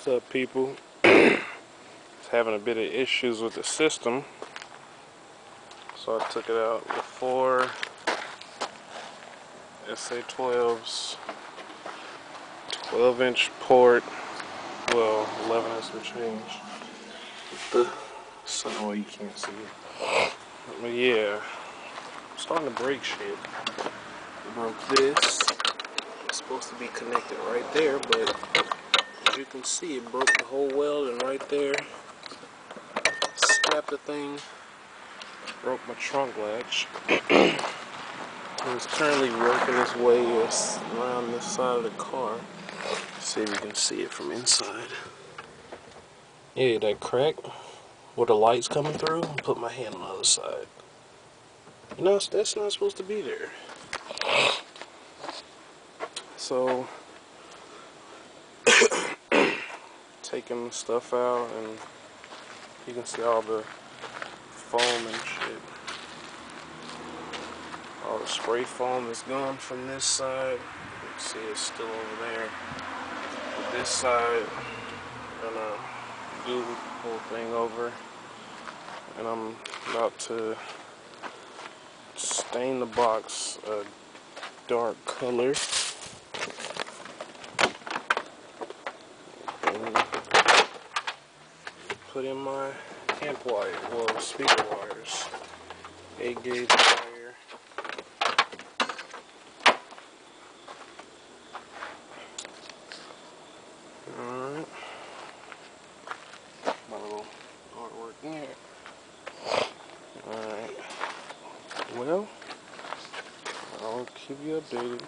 What's up, people? It's having a bit of issues with the system, so I took it out before. SA12's 12-inch port, well, 11 and some change. The sun, well, you can't see it. But yeah, I'm starting to break shit. I broke this. It's supposed to be connected right there, but as you can see, it broke the whole welding right there. Snapped the thing. Broke my trunk latch. It's currently working its way around this side of the car. Let's see if you can see it from inside. Yeah, that crack where the light's coming through. Put my hand on the other side. You know, that's not supposed to be there. So, taking the stuff out, and you can see all the foam and shit. All the spray foam is gone from this side. You can see it's still over there. But this side, I'm gonna do the whole thing over, and I'm about to stain the box a dark color and put in my amp wire, well, speaker wires, 8-gauge wire. Alright, my little artwork here. Alright, well, I'll keep you updated.